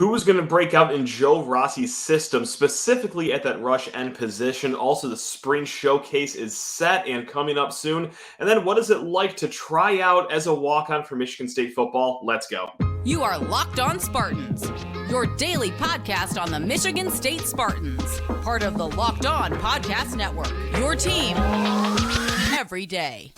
Who's going to break out in Joe Rossi's system, specifically at that rush end position? Also, the spring showcase is set and coming up soon. And then what is it like to try out as a walk-on for Michigan State football? Let's go. You are Locked On Spartans, your daily podcast on the Michigan State Spartans, part of the Locked On Podcast Network, your team every day.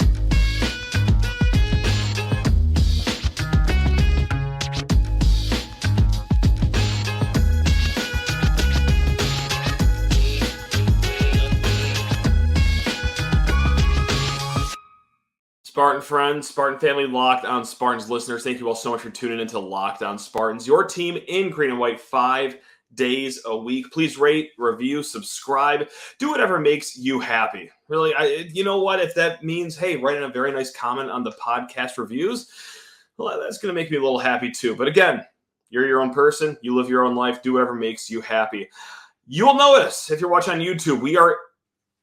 Spartan friends, Spartan family, Locked On Spartans listeners, thank you all so much for tuning into Locked On Spartans, your team in green and white 5 days a week. Please rate, review, subscribe, do whatever makes you happy. Really, you know what? If that means, hey, writing a very nice comment on the podcast reviews, well, that's going to make me a little happy too. But again, you're your own person. You live your own life. Do whatever makes you happy. You'll notice if you're watching on YouTube, we are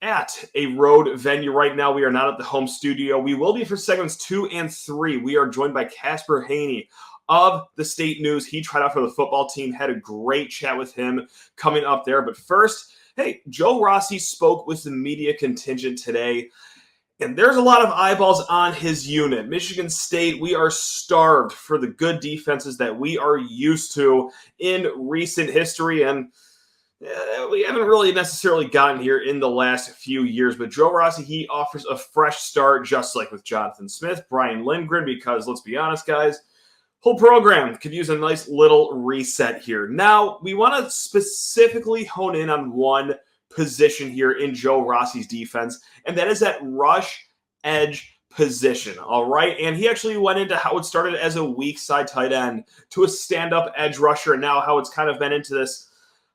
at a road venue right now. We are not at the home studio. We will be for segments 2 and 3. We are joined by Kaspar Haehne of the State News. He tried out for the football team. Had a great chat with him coming up there. But first, hey, Joe Rossi spoke with the media contingent today, and there's a lot of eyeballs on his unit. Michigan State, we are starved for the good defenses that we are used to in recent history, and we haven't really necessarily gotten here in the last few years, but Joe Rossi, he offers a fresh start, just like with Jonathan Smith, Brian Lindgren, because let's be honest, guys, whole program could use a nice little reset here. Now, we want to specifically hone in on one position here in Joe Rossi's defense, and that is that rush edge position, all right? And he actually went into how it started as a weak side tight end to a stand-up edge rusher, and now how it's kind of been into this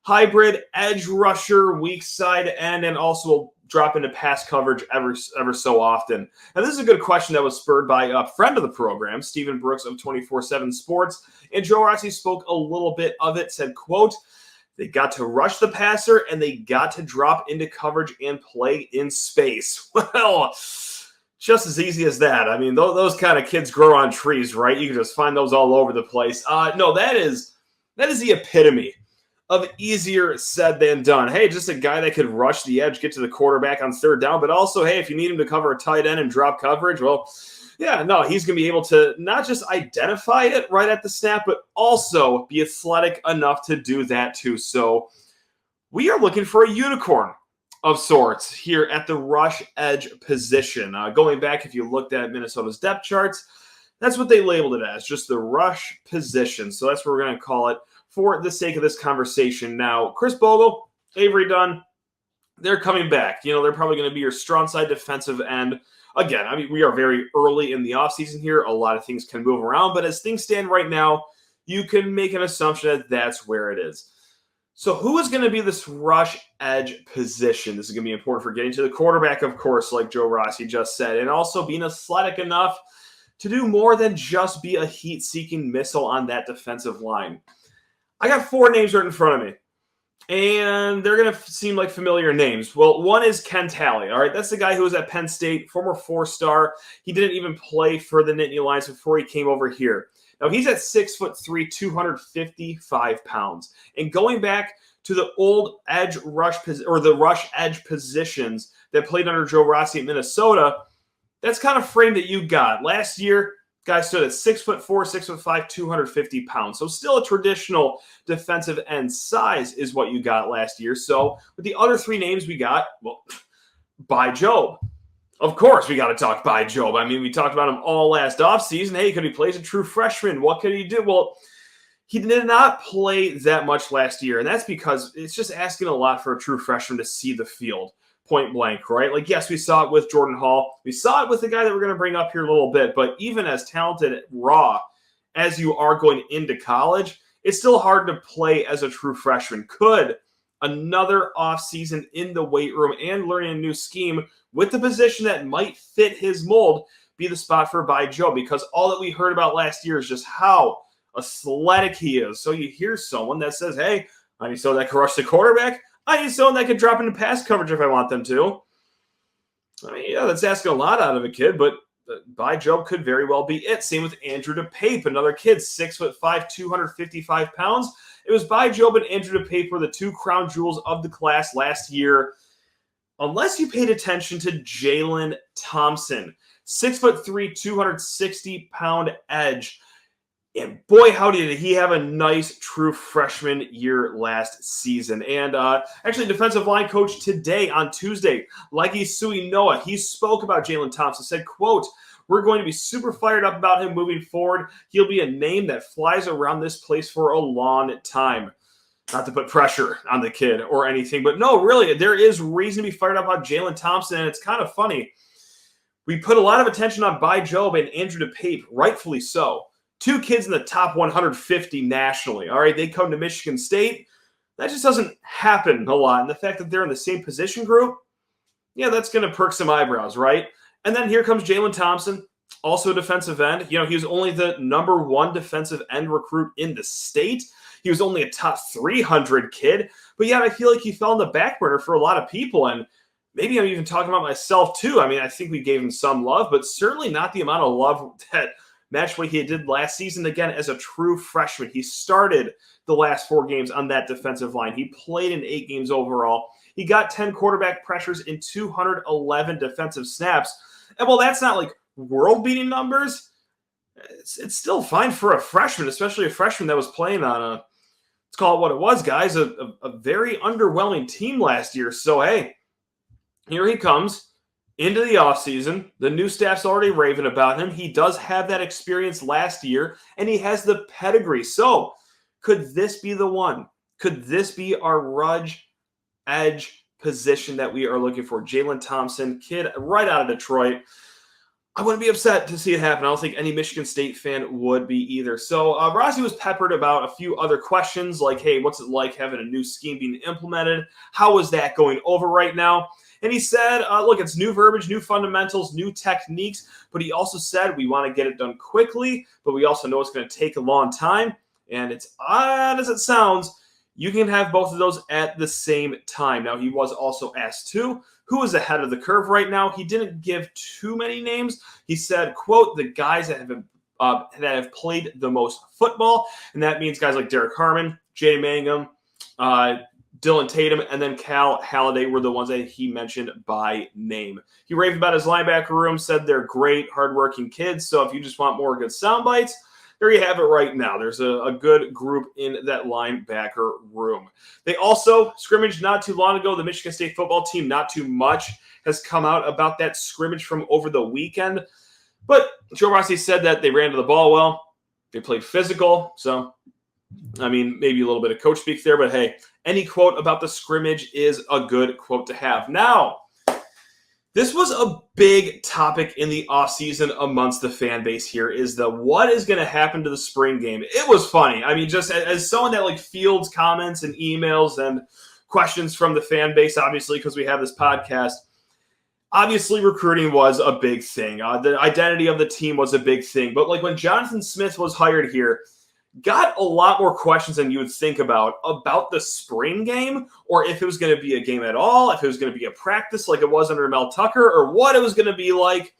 hybrid edge rusher, weak side end, and also drop into pass coverage ever so often. And this is a good question that was spurred by a friend of the program, Stephen Brooks of 24/7 Sports. And Joe Rossi spoke a little bit of it, said, quote, "They got to rush the passer and they got to drop into coverage and play in space." Well, just as easy as that. I mean, those kind of kids grow on trees, right? You can just find those all over the place. No, that is the epitome of easier said than done. Hey, just a guy that could rush the edge, get to the quarterback on third down, but also, hey, if you need him to cover a tight end and drop coverage, well, yeah, no, he's going to be able to not just identify it right at the snap, but also be athletic enough to do that too. So we are looking for a unicorn of sorts here at the rush edge position. Going back, if you looked at Minnesota's depth charts, that's what they labeled it as, just the rush position. So that's what we're going to call it for the sake of this conversation. Now, Chris Bogle, Avery Dunn, they're coming back. You know, they're probably going to be your strong side defensive end. Again, I mean, we are very early in the offseason here. A lot of things can move around, but as things stand right now, you can make an assumption that that's where it is. So who is going to be this rush edge position? This is going to be important for getting to the quarterback, of course, like Joe Rossi just said, and also being athletic enough to do more than just be a heat-seeking missile on that defensive line. I got 4 names right in front of me, and they're going to seem like familiar names. Well, one is Ken Talley, all right? That's the guy who was at Penn State, former 4-star. He didn't even play for the Nittany Lions before he came over here. Now, he's at 6'3", 255 pounds. And going back to the old edge rush or the rush edge positions that played under Joe Rossi at Minnesota, that's kind of frame that you got. Last year, guy stood at 6'4", 6'5", 250 pounds. So still a traditional defensive end size is what you got last year. So with the other 3 names we got, well, By Job. Of course we got to talk By Job. I mean, we talked about him all last offseason. Hey, could he play as a true freshman? What could he do? Well, he did not play that much last year, and that's because it's just asking a lot for a true freshman to see the field. Point blank, right? Like, yes, we saw it with Jordan Hall. We saw it with the guy that we're going to bring up here a little bit. But even as talented, raw as you are going into college, it's still hard to play as a true freshman. Could another offseason in the weight room and learning a new scheme with the position that might fit his mold be the spot for By Joe? Because all that we heard about last year is just how athletic he is. So you hear someone that says, hey, I need someone that can rush the quarterback. I need someone that can drop into pass coverage if I want them to. I mean, yeah, that's asking a lot out of a kid, but By Joe could very well be it. Same with Andrew DePape, another kid, 6'5", 255 pounds. It was By Joe and Andrew DePape were the two crown jewels of the class last year. Unless you paid attention to Jalen Thompson, 6'3", 260-pound edge. And boy, howdy, did he have a nice true freshman year last season. And actually, defensive line coach today on Tuesday, Leggy Sui Noah, he spoke about Jalen Thompson, said, quote, "We're going to be super fired up about him moving forward. He'll be a name that flies around this place for a long time." Not to put pressure on the kid or anything, but no, really, there is reason to be fired up about Jalen Thompson, and it's kind of funny. We put a lot of attention on By Joe and Andrew DePape, rightfully so. Two kids in the top 150 nationally. All right, they come to Michigan State. That just doesn't happen a lot. And the fact that they're in the same position group, yeah, that's going to perk some eyebrows, right? And then here comes Jalen Thompson, also a defensive end. You know, he was only the number 1 defensive end recruit in the state. He was only a top 300 kid. But yet I feel like he fell on the back burner for a lot of people. And maybe I'm even talking about myself too. I mean, I think we gave him some love, but certainly not the amount of love that matched what he did last season. Again, as a true freshman, he started the last 4 games on that defensive line. He played in 8 games overall. He got 10 quarterback pressures in 211 defensive snaps. And while that's not like world-beating numbers, it's still fine for a freshman, especially a freshman that was playing on let's call it what it was, guys, a very underwhelming team last year. So, hey, here he comes into the offseason. The new staff's already raving about him. He does have that experience last year, and he has the pedigree. So could this be the one? Could this be our Rudge edge position that we are looking for? Jalen Thompson, kid right out of Detroit. I wouldn't be upset to see it happen. I don't think any Michigan State fan would be either. So Rossi was peppered about a few other questions like, hey, what's it like having a new scheme being implemented? How is that going over right now? And he said, look, it's new verbiage, new fundamentals, new techniques. But he also said we want to get it done quickly, but we also know it's going to take a long time. And it's odd as it sounds, you can have both of those at the same time. Now, he was also asked, too, who is ahead of the curve right now? He didn't give too many names. He said, quote, the guys that have played the most football. And that means guys like Derek Harmon, Jay Mangum, Dylan Tatum, and then Cal Halliday were the ones that he mentioned by name. He raved about his linebacker room, said they're great, hardworking kids. So if you just want more good sound bites, there you have it right now. There's a good group in that linebacker room. They also scrimmaged not too long ago. The Michigan State football team, not too much has come out about that scrimmage from over the weekend. But Joe Rossi said that they ran to the ball well. They played physical. So, I mean, maybe a little bit of coach speak there. But, hey, any quote about the scrimmage is a good quote to have. Now, this was a big topic in the offseason amongst the fan base here is what is going to happen to the spring game. It was funny. I mean, just as someone that like fields comments and emails and questions from the fan base, obviously, because we have this podcast, obviously recruiting was a big thing. The identity of the team was a big thing. But like when Jonathan Smith was hired here, got a lot more questions than you would think about the spring game, or if it was going to be a game at all, if it was going to be a practice like it was under Mel Tucker, or what it was going to be like.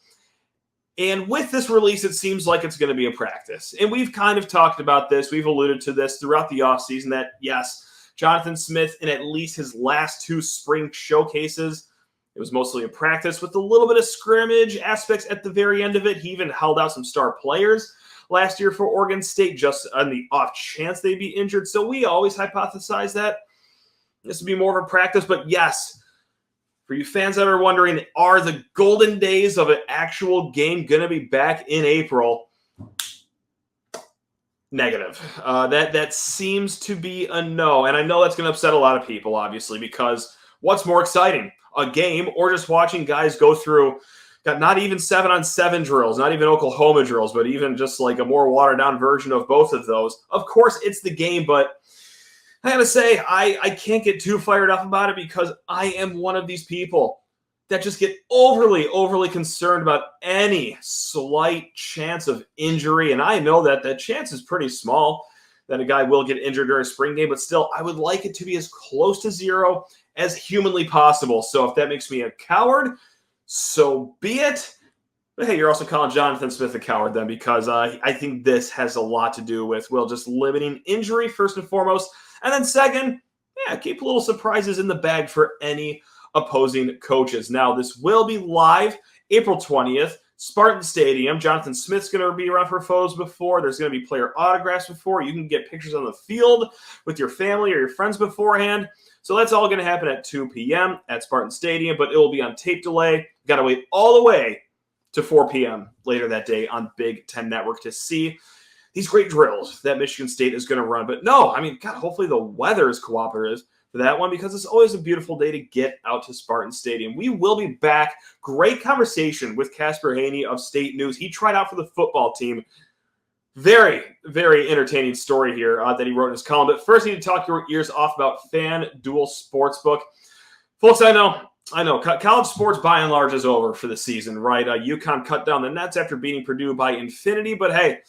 And with this release, it seems like it's going to be a practice. And we've kind of talked about this. We've alluded to this throughout the offseason that, yes, Jonathan Smith, in at least his last 2 spring showcases, it was mostly a practice with a little bit of scrimmage aspects at the very end of it. He even held out some star players last year for Oregon State just on the off chance they'd be injured. So we always hypothesize that this would be more of a practice. But yes, for you fans that are wondering, are the golden days of an actual game going to be back in April? Negative. That seems to be a no. And I know that's going to upset a lot of people, obviously, because what's more exciting, a game or just watching guys go through got not even 7-on-7 drills, not even Oklahoma drills, but even just like a more watered-down version of both of those. Of course, it's the game, but I got to say, I can't get too fired up about it because I am one of these people that just get overly concerned about any slight chance of injury. And I know that that chance is pretty small that a guy will get injured during a spring game, but still, I would like it to be as close to 0 as humanly possible. So if that makes me a coward, so be it. But hey, you're also calling Jonathan Smith a coward then, because I think this has a lot to do with, well, just limiting injury first and foremost. And then second, yeah, keep little surprises in the bag for any opposing coaches. Now, this will be live April 20th, Spartan Stadium. Jonathan Smith's going to be around for photos before. There's going to be player autographs before. You can get pictures on the field with your family or your friends beforehand. So that's all going to happen at 2 p.m. at Spartan Stadium, but it will be on tape delay. Got to wait all the way to 4 p.m. later that day on Big Ten Network to see these great drills that Michigan State is going to run. But no, I mean, God, hopefully the weather is cooperative for that one, because it's always a beautiful day to get out to Spartan Stadium. We will be back. Great conversation with Kaspar Haehne of State News. He tried out for the football team. Very, very entertaining story here that he wrote in his column. But first, I need to talk your ears off about FanDuel Sportsbook. Folks, I know. College sports, by and large, is over for the season, right? UConn cut down the nets after beating Purdue by infinity. But hey,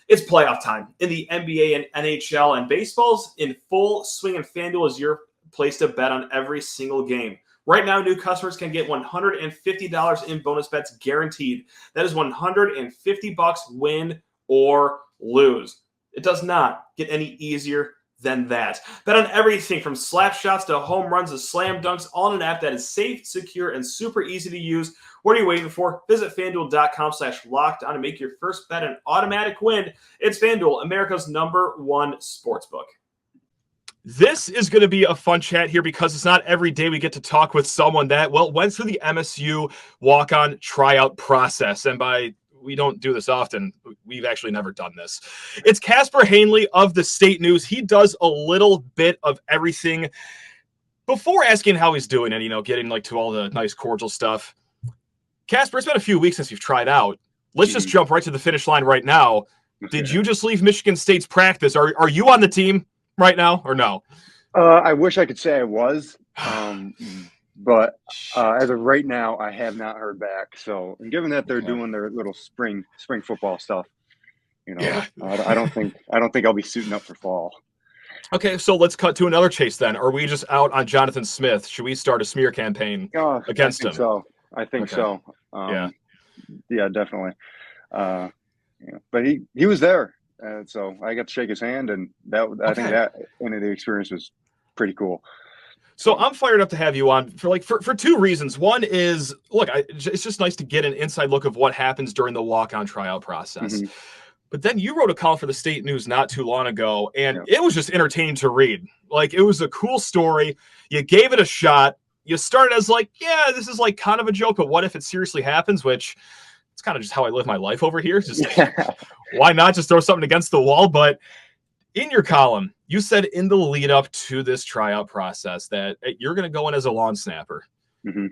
it's playoff time in the NBA and NHL, and baseball's in full swing, and FanDuel is your place to bet on every single game. Right now, new customers can get $150 in bonus bets guaranteed. That is $150 win or lose. It does not get any easier than that. Bet on everything from slap shots to home runs to slam dunks, all in an app that is safe, secure, and super easy to use. What are you waiting for? Visit FanDuel.com/lockedon and make your first bet an automatic win. It's FanDuel, America's #1 sportsbook. This is going to be a fun chat here, because it's not every day we get to talk with someone that, well, went through the MSU walk-on tryout process. And we don't do this often. We've actually never done this. It's Kaspar Haehne of the State News. He does a little bit of everything. Before asking how he's doing and, getting to all the nice cordial stuff, Kaspar, it's been a few weeks since you've tried out. Let's just jump right to the finish line right now. Did you just leave Michigan State's practice? Are you on the team right now or no? I wish I could say I was. But as of right now, I have not heard back. So, and given that they're doing their little spring football stuff, I don't think I'll be suiting up for fall. Okay, so let's cut to another chase then. Are we just out on Jonathan Smith? Should we start a smear campaign against him? So I think so. Yeah, definitely. But he was there, so I got to shake his hand, and I think that end of the experience was pretty cool. So I'm fired up to have you on for two reasons. One is, look, it's just nice to get an inside look of what happens during the walk-on tryout process. Mm-hmm. But then you wrote a column for the State News not too long ago, and it was just entertaining to read. It was a cool story. You gave it a shot. You started as this is kind of a joke, but what if it seriously happens? Which it's kind of just how I live my life over here. Just why not just throw something against the wall? But in your column, you said in the lead up to this tryout process that you're going to go in as a lawn snapper. Mm-hmm.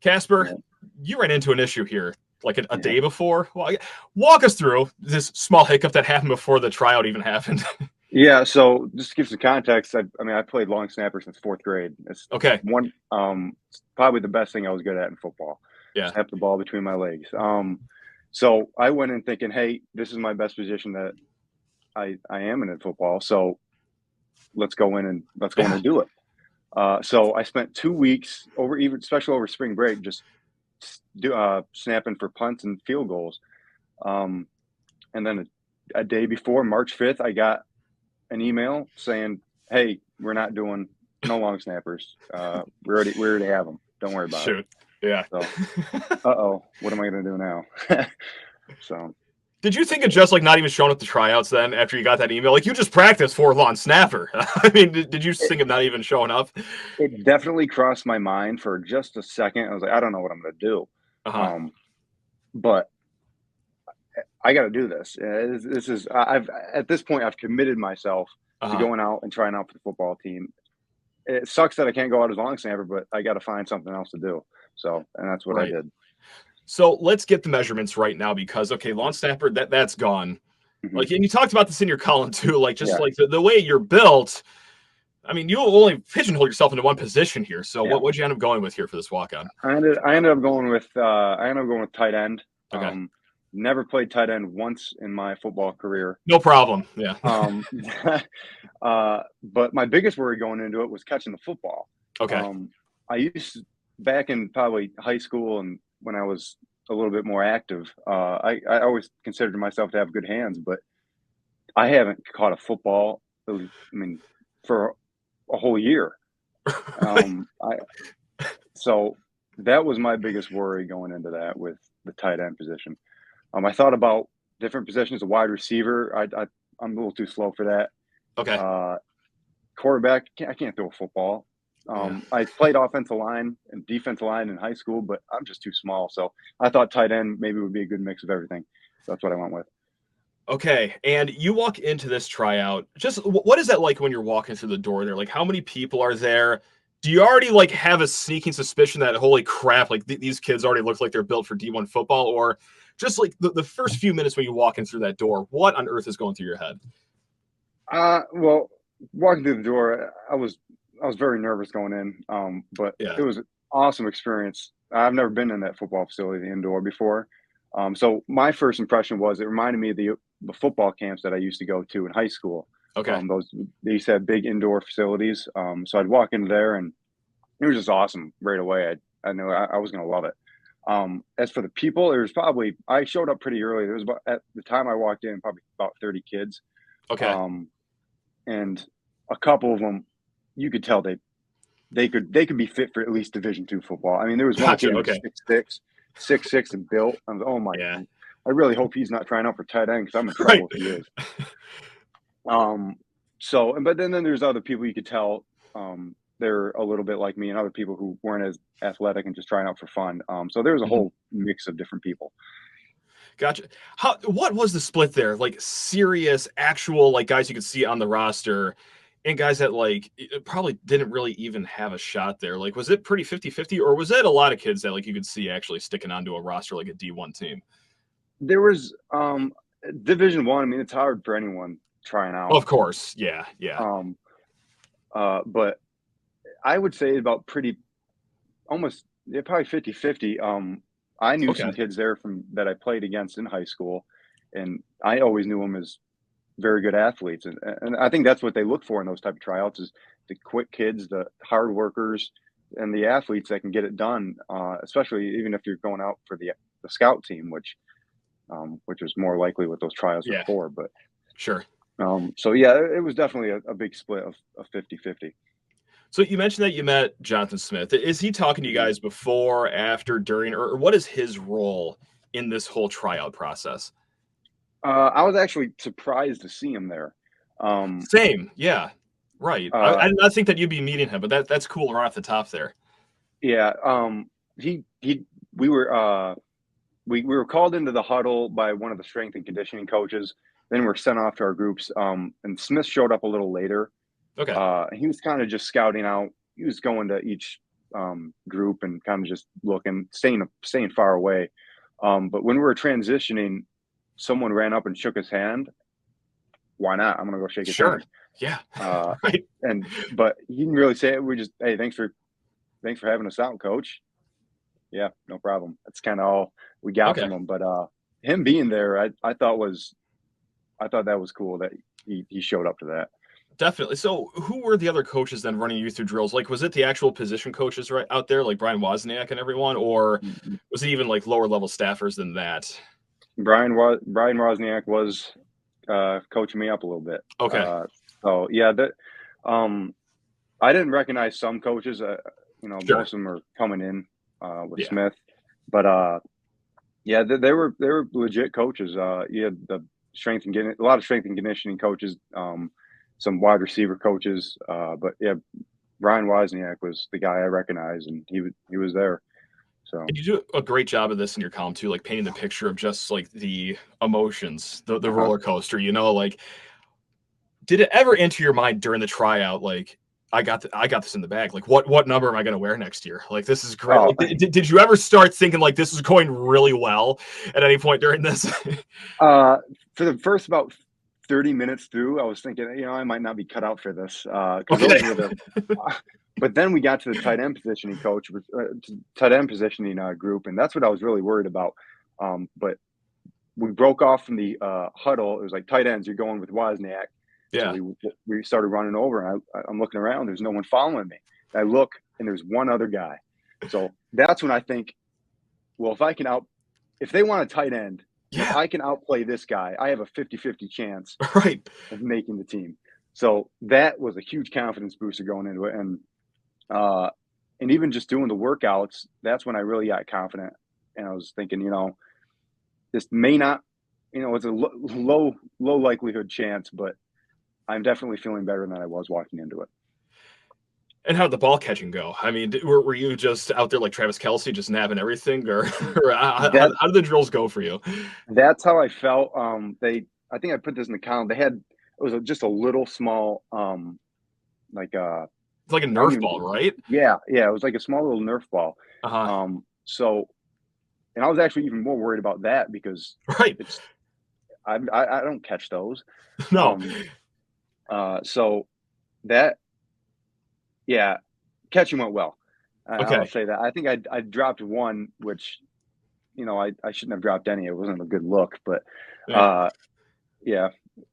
Kaspar, you ran into an issue here a day before. Well, walk us through this small hiccup that happened before the tryout even happened. Yeah, so just to give some context, I played long snapper since fourth grade. It's probably the best thing I was good at in football. Yeah, snap the ball between my legs. So I went in thinking, hey, this is my best position that I am in football, so let's go in and do it. So I spent 2 weeks especially over spring break, just snapping for punts and field goals. And then a day before March 5th, I got an email saying, "Hey, we're not doing no long snappers. We already have them. Don't worry about it." Yeah. So, what am I going to do now? So. Did you think of just not even showing up to tryouts then after you got that email? You just practiced for lawn snapper. I mean, did you think of not even showing up? It definitely crossed my mind for just a second. I was like, I don't know what I'm going to do. But I got to do this. This is at this point I've committed myself to going out and trying out for the football team. It sucks that I can't go out as long snapper, but I got to find something else to do. So, and that's what I did. So let's get the measurements right now, because lawn snapper that's gone. Mm-hmm. And you talked about this in your column too, the way you're built. I mean, you only pigeonhole yourself into one position here. So what'd you end up going with here for this walk-on? I ended up going with tight end. Okay. Never played tight end once in my football career. No problem. Yeah. But my biggest worry going into it was catching the football. Okay. I used to, back in probably high school and when I was a little bit more active. I always considered myself to have good hands, but I haven't caught a football, for a whole year. So that was my biggest worry going into that with the tight end position. I thought about different positions, a wide receiver. I'm a little too slow for that. Okay. Quarterback, I can't throw a football. I played offensive line and defensive line in high school, but I'm just too small. So I thought tight end maybe would be a good mix of everything. So that's what I went with. Okay, and you walk into this tryout. Just what is that like when you're walking through the door there? Like, how many people are there? Do you already like have a sneaking suspicion that holy crap, like these kids already look like they're built for D1 football, or just like the first few minutes when you walk in through that door, what on earth is going through your head? Well, walking through the door, I was very nervous going in, but it was an awesome experience. I've never been in that football facility indoor before. So my first impression was it reminded me of the football camps that I used to go to in high school. Okay. They used to have big indoor facilities. So I'd walk into there and it was just awesome right away. I knew I was going to love it. As for the people, I showed up pretty early. There was at the time I walked in, probably about 30 kids. Okay. And a couple of them, you could tell they could be fit for at least Division II football. I mean, there was one kid who was 6'6" and built. I was, oh my God. I really hope he's not trying out for tight end because I'm in trouble if he is. But then there's other people you could tell they're a little bit like me, and other people who weren't as athletic and just trying out for fun. So there was a whole mix of different people. Gotcha. What was the split there? Like serious, actual, like guys you could see on the roster and guys that like probably didn't really even have a shot there. Like, was it pretty 50-50 or was it a lot of kids that like you could see actually sticking onto a roster like a D1 team? There was Division I. I mean, it's hard for anyone trying out. Of course. Yeah. But I would say about probably 50-50. I knew some kids there that I played against in high school, and I always knew them as very good athletes. And I think that's what they look for in those type of tryouts is the quick kids, the hard workers, and the athletes that can get it done, especially even if you're going out for the scout team, which was more likely what those trials were for. But sure. So yeah, it was definitely a big split of 50-50. So you mentioned that you met Jonathan Smith. Is he talking to you guys before, after, during, or what is his role in this whole tryout process? I was actually surprised to see him there. Same. Yeah. Right. I did not think that you'd be meeting him, but that's cool right off the top there. Yeah. We were called into the huddle by one of the strength and conditioning coaches. Then we were sent off to our groups. And Smith showed up a little later. Okay. He was kind of just scouting out. He was going to each group and kind of just looking, staying far away. But when we were transitioning, someone ran up and shook his hand. Why not? I'm gonna go shake his hand. Yeah. Right. But he didn't really say it. We just, hey, thanks for having us out, coach. Yeah, no problem. That's kind of all we got from him. But him being there, I thought that was cool that he showed up to that. Definitely. So who were the other coaches then running you through drills? Like, was it the actual position coaches right out there, like Brian Wozniak and everyone, or was it even like lower level staffers than that? Brian Wozniak was coaching me up a little bit. Okay. So yeah, I didn't recognize some coaches. Most of them are coming in with Smith, but they were legit coaches. You had a lot of strength and conditioning coaches, some wide receiver coaches, but yeah, Brian Wozniak was the guy I recognized, and he was there. So and you do a great job of this in your column too, like painting the picture of just like the emotions, the roller coaster. Like, did it ever enter your mind during the tryout, like, I got this in the bag. Like, what number am I going to wear next year? Like, this is great. Like, did you ever start thinking like this is going really well at any point during this? For the first about 30 minutes through, I was thinking, I might not be cut out for this. But then we got to the tight end positioning group, and that's what I was really worried about. But we broke off from the huddle. It was like, tight ends, you're going with Wozniak. Yeah. So we started running over, and I'm looking around. There's no one following me. I look, and there's one other guy. So that's when I think, well, if I can if they want a tight end, yeah, if I can outplay this guy, I have a 50-50 chance right. of making the team. So that was a huge confidence booster going into it. And even just doing the workouts, that's when I really got confident. And I was thinking, this may not, it's a low likelihood chance, but I'm definitely feeling better than I was walking into it. And how did the ball catching go? I mean, were you just out there like Travis Kelce, just nabbing everything, or how did the drills go for you? That's how I felt. I think I put this in the column. It was just a little small, like it's like a Nerf ball, right? Yeah, it was like a small little Nerf ball. Uh-huh. So, and I was actually even more worried about that because right, I don't catch those. No. So that, yeah, catching went well. Okay. I'll say that. I think I dropped one, which, I shouldn't have dropped any. It wasn't a good look, but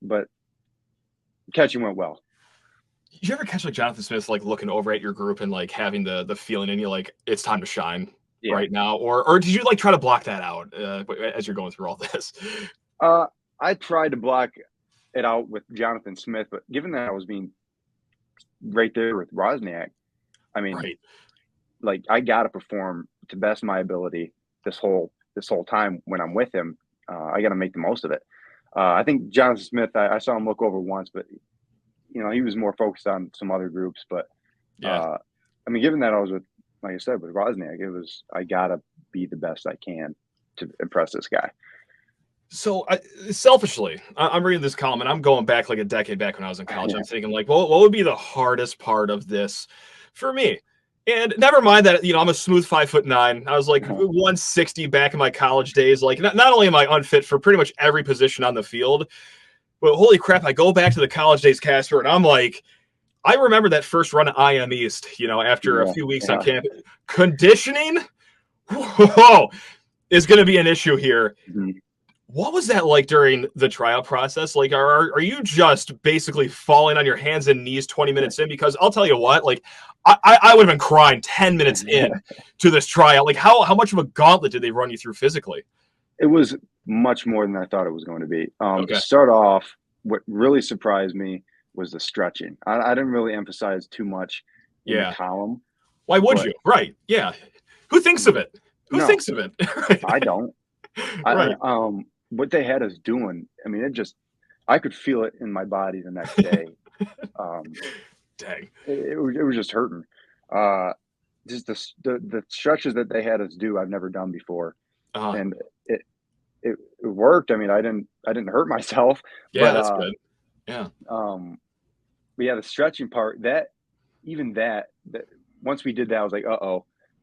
but catching went well. Did you ever catch like Jonathan Smith like looking over at your group and like having the feeling in you like it's time to shine right now, or did you like try to block that out as you're going through all this? I tried to block it out with Jonathan Smith, but given that I was being right there with Wozniak, I mean, like I got to perform to best of my ability this whole time when I'm with him. I got to make the most of it. I think Jonathan Smith, I saw him look over once, but he was more focused on some other groups. But I mean, given that I was with, like I said, with Wozniak, I got to be the best I can to impress this guy. So selfishly, I'm reading this column and I'm going back like a decade back when I was in college. I'm thinking like, well, what would be the hardest part of this for me? And never mind that, I'm a smooth 5'9". I was like 160 back in my college days. Like not only am I unfit for pretty much every position on the field, but holy crap, I go back to the college days, Kaspar, and I'm like, I remember that first run at IM East, after a few weeks on campus. Conditioning, is going to be an issue here. Mm-hmm. What was that like during the tryout process? Like, are you just basically falling on your hands and knees 20 minutes in? Because I'll tell you what, like, I would have been crying 10 minutes in to this tryout. Like, how much of a gauntlet did they run you through physically? It was much more than I thought it was going to be. To start off, what really surprised me was the stretching. I didn't really emphasize too much in the column. Why would you? Right. Yeah. Who thinks of it? Who thinks of it? I don't. Right. What they had us doing, I mean, I could feel it in my body the next day. Dang. It was just hurting. Just the stretches that they had us do, I've never done before. And it worked. I mean, I didn't hurt myself. Yeah, that's good. Yeah. But yeah, the stretching part, that once we did that, I was like,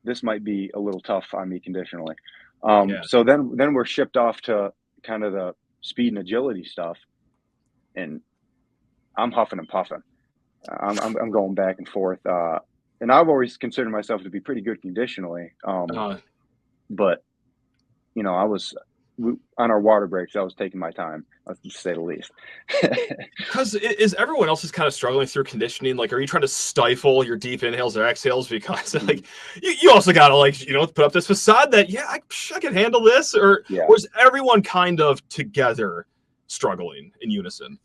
this might be a little tough on me conditionally. So then we're shipped off to kind of the speed and agility stuff, and I'm huffing and puffing. I'm going back and forth. And I've always considered myself to be pretty good conditionally. But I was on our water breaks. I was taking my time, to say the least. Because is everyone else is kind of struggling through conditioning? Like, are you trying to stifle your deep inhales or exhales? Because like you also got to put up this facade that I can handle this, or was everyone kind of together struggling in unison?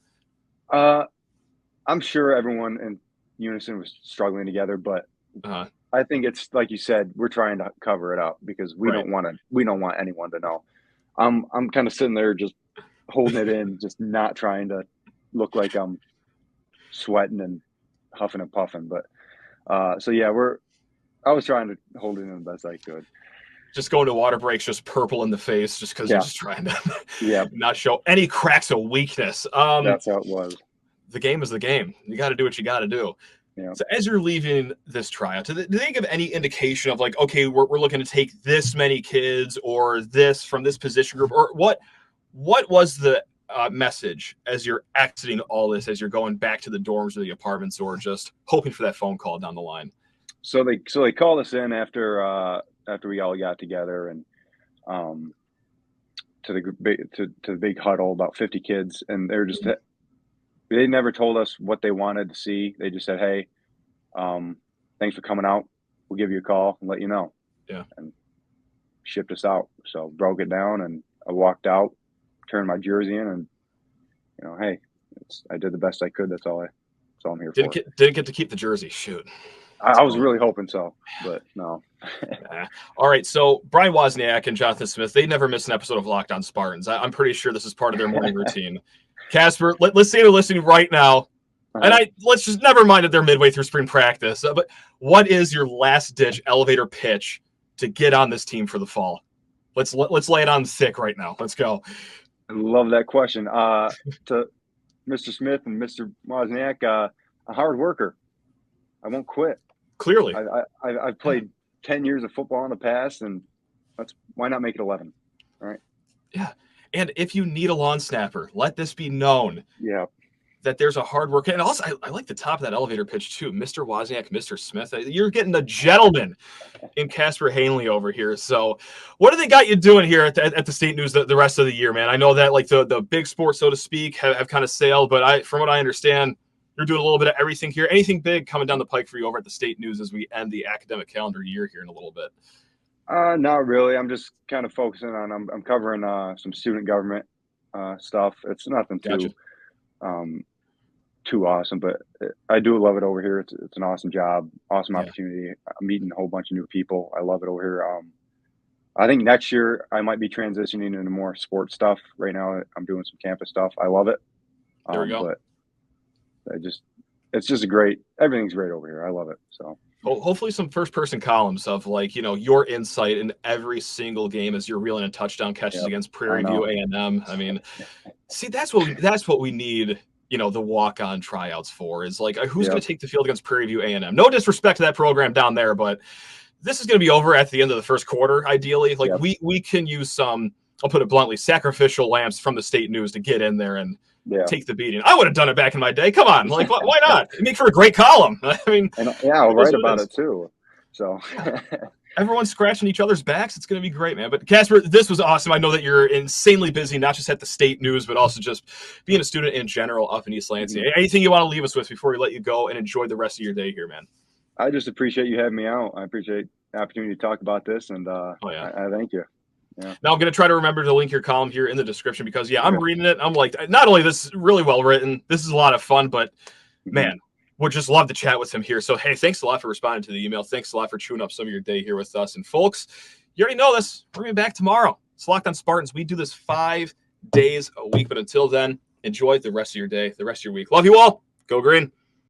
I'm sure everyone in unison was struggling together, but I think it's like you said, we're trying to cover it up because we don't want anyone to know. I'm kind of sitting there just holding it in, just not trying to look like I'm sweating and huffing and puffing. But I was trying to hold it in the best I could. Just going to water breaks, just purple in the face, just because you're just trying to not show any cracks of weakness. That's how it was. The game is the game. You got to do what you got to do. Yeah. So as you're leaving this tryout, do they give any indication of like, okay, we're looking to take this many kids or this from this position group, or what was the message as you're exiting all this, as you're going back to the dorms or the apartments, or just hoping for that phone call down the line? So they called us in after we all got together and to the big huddle, about 50 kids, and they were just. They never told us what they wanted to see. They just said, "Hey, thanks for coming out. We'll give you a call and let you know." Yeah. And shipped us out. So broke it down, and I walked out, turned my jersey in, and hey, I did the best I could. That's all I'm here for. Didn't get to keep the jersey. Shoot. I was really hoping so, but no. All right, so Brian Wozniak and Jonathan Smith, they never miss an episode of Locked On Spartans. I'm pretty sure this is part of their morning routine. Kaspar, let's say they're listening right now, and let's just never mind that they're midway through spring practice. But what is your last-ditch elevator pitch to get on this team for the fall? Let's lay it on thick right now. Let's go. I love that question. To Mr. Smith and Mr. Wozniak, a hard worker. I won't quit. Clearly. I've played 10 years of football in the past, and why not make it 11? All right. Yeah. And if you need a lawn snapper, let this be known. Yeah. That there's a hard worker. And also, I like the top of that elevator pitch, too. Mr. Wozniak, Mr. Smith. You're getting a gentleman in Kaspar Haehne over here. So what do they got you doing here at the State News the rest of the year, man? I know that like the big sports, so to speak, have kind of sailed. But from what I understand, you're doing a little bit of everything here. Anything big coming down the pike for you over at the State News as we end the academic calendar year here in a little bit? Not really. I'm just kind of focusing on I'm covering some student government stuff. It's nothing too awesome, but I do love it over here. It's an awesome job, awesome opportunity. I'm meeting a whole bunch of new people. I love it over here. I think next year I might be transitioning into more sports stuff. Right now I'm doing some campus stuff. I love it. There we go. But it's just everything's great over here. I love it. So hopefully some first-person columns of your insight in every single game as you're reeling in touchdown catches against Prairie View A&M. I mean, see, that's what we need. The walk-on tryouts for is who's going to take the field against Prairie View A&M. No disrespect to that program down there, but this is going to be over at the end of the first quarter. Ideally, we can use some. I'll put it bluntly, sacrificial lambs from the State News to get in there and take the beating. I would have done it back in my day. Come on, why not? It'd make for a great column. I mean, I'll write about it too. So everyone's scratching each other's backs. It's going to be great, man. But Kaspar, this was awesome. I know that you're insanely busy, not just at the State News, but also just being a student in general up in East Lansing. Anything you want to leave us with before we let you go and enjoy the rest of your day here, man? I just appreciate you having me out. I appreciate the opportunity to talk about this, and I thank you. Yeah. Now I'm going to try to remember to link your column here in the description because, I'm reading it. I'm like, not only this is really well written, this is a lot of fun, but man, would just love to chat with him here. So, hey, thanks a lot for responding to the email. Thanks a lot for chewing up some of your day here with us. And folks, you already know this. We're going to be back tomorrow. It's Locked On Spartans. We do this 5 days a week. But until then, enjoy the rest of your day, the rest of your week. Love you all. Go green.